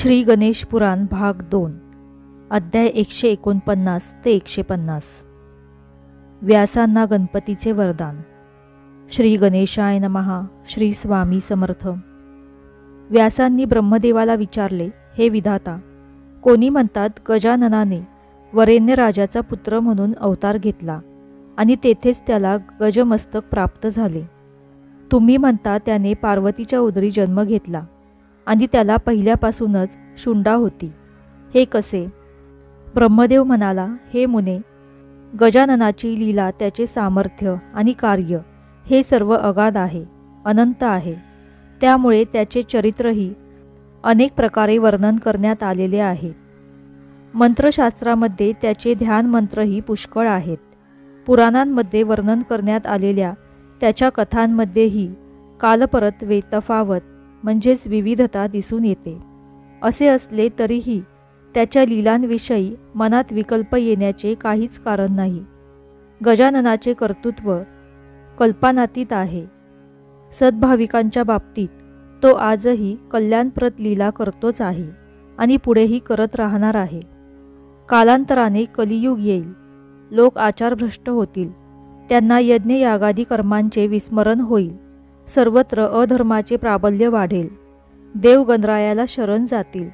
श्री गणेश पुराण भाग 2 अध्याय 149 ते 150। व्यासांना गणपतीचे वरदान। श्री गणेशाय नमः। श्री स्वामी समर्थ। व्यासांनी ब्रह्मदेवाला विचारले, हे विधाता, कोणी म्हणतात गजाननाने वरेण्य राजाचा पुत्र म्हणून अवतार घेतला आणि तेथेच त्याला गजमस्तक प्राप्त झाले। तुम्ही म्हणता त्याने पार्वतीच्या उदरी जन्म घेतला आणि त्याला पहिल्यापासूनच शुंडा होती, हे कसे? ब्रह्मदेव म्हणाला, हे मुने, गजाननाची लीला, त्याचे सामर्थ्य आणि कार्य हे सर्व अगाध आहे, अनंत आहे। त्यामुळे त्याचे चरित्रही अनेक प्रकारे वर्णन करण्यात आलेले आहे। मंत्रशास्त्रामध्ये त्याचे ध्यान मंत्रही पुष्कळ आहेत। पुराणांमध्ये वर्णन करण्यात आलेल्या त्याच्या कथांमध्येही कालपरत्वे, तफावत म्हणजेच विविधता दिसून येते। असे असले तरीही त्याच्या लीलांविषयी मनात विकल्प येण्याचे काहीच कारण नाही। गजाननाचे कर्तृत्व कल्पनातीत आहे। सद्भाविकांच्या बाबतीत तो आजही कल्याणप्रद लीला करतोच आहे आणि पुढेही करत राहणार आहे। कालांतराने कलियुग येईल, लोक आचारभ्रष्ट होतील, त्यांना यज्ञ यागादी कर्मांचे विस्मरण होईल, सर्वत्र अधर्माचे प्राबल्य वाढेल, देव गणरायाला शरण जातील।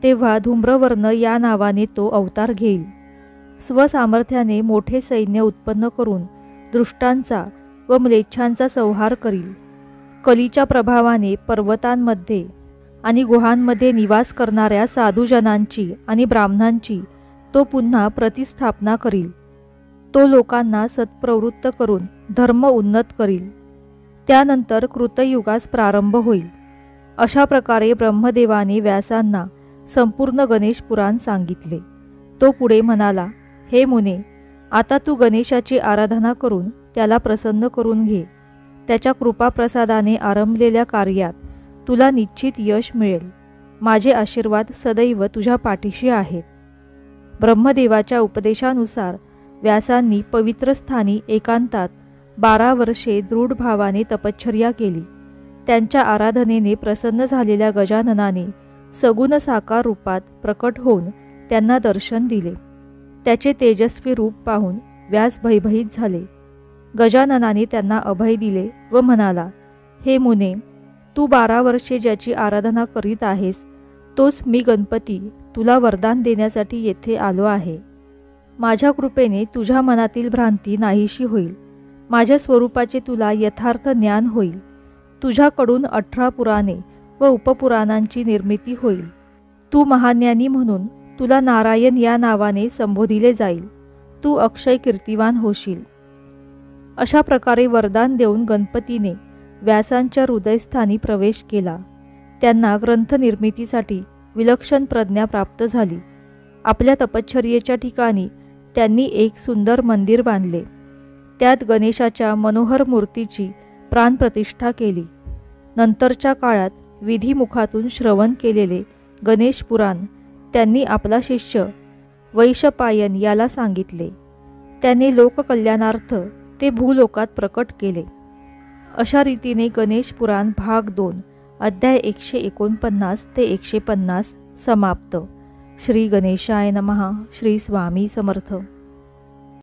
तेव्हा धूम्रवर्ण या नावाने तो अवतार घेईल। स्वसामर्थ्याने मोठे सैन्य उत्पन्न करून दुष्टांचा व म्लेच्छांचा संहार करील। कलीच्या प्रभावाने पर्वतांमध्ये आणि गुहांमध्ये निवास करणाऱ्या साधुजनांची आणि ब्राह्मणांची तो पुन्हा प्रतिस्थापना करील। तो लोकांना सत्प्रवृत्त करून धर्म उन्नत करील। त्यानंतर कृतयुगास प्रारंभ होईल। अशा प्रकारे ब्रह्मदेवाने व्यासांना संपूर्ण गणेश पुराण सांगितले। तो पुढे म्हणाला, हे मुने, आता तू गणेशाची आराधना करून त्याला प्रसन्न करून घे। त्याच्या कृपाप्रसादाने आरंभलेल्या कार्यात तुला निश्चित यश मिळेल। माझे आशीर्वाद सदैव तुझ्या पाठीशी आहेत। ब्रह्मदेवाच्या उपदेशानुसार व्यासांनी पवित्र स्थानी एकांतात 12 वर्षे दृढ भावाने तपश्चर्या केली। त्यांच्या आराधनेने प्रसन्न झालेल्या गजाननाने सगुण साकार रूपात प्रकट होऊन त्यांना दर्शन दिले। त्याचे तेजस्वी रूप पाहून व्यास भयभीत झाले। गजाननाने त्यांना अभय दिले व म्हणाला, हे मुने, तू 12 वर्षे ज्याची आराधना करीत आहेस तोच मी गणपती तुला वरदान देण्यासाठी येथे आलो आहे। माझ्या कृपेने तुझ्या मनातील भ्रांती नाहीशी होईल। माझ्या स्वरूपाचे तुला यथार्थ ज्ञान होईल। तुझ्याकडून 18 पुराणे व उपपुराणांची निर्मिती होईल। तू महाज्ञानी म्हणून तुला नारायण या नावाने संबोधिले जाईल। तू अक्षय कीर्तिवान होशील। अशा प्रकारे वरदान देऊन गणपतीने व्यासांच्या हृदयस्थानी प्रवेश केला। त्यांना ग्रंथ निर्मितीसाठी विलक्षण प्रज्ञा प्राप्त झाली। आपल्या तपश्चर्येच्या ठिकाणी त्यांनी एक सुंदर मंदिर बांधले। त्यात गणेशाच्या मनोहर मूर्तीची प्राणप्रतिष्ठा केली। नंतरच्या काळात विधिमुखातून श्रवण केलेले गणेश पुराण त्यांनी आपला शिष्य वैशंपायन याला सांगितले। त्याने लोककल्याणार्थ ते भूलोकात प्रकट केले। अशा रीतीने गणेश पुराण भाग 2 अध्याय 149 ते 150 समाप्त। श्री गणेशाय नमः। श्री स्वामी समर्थ।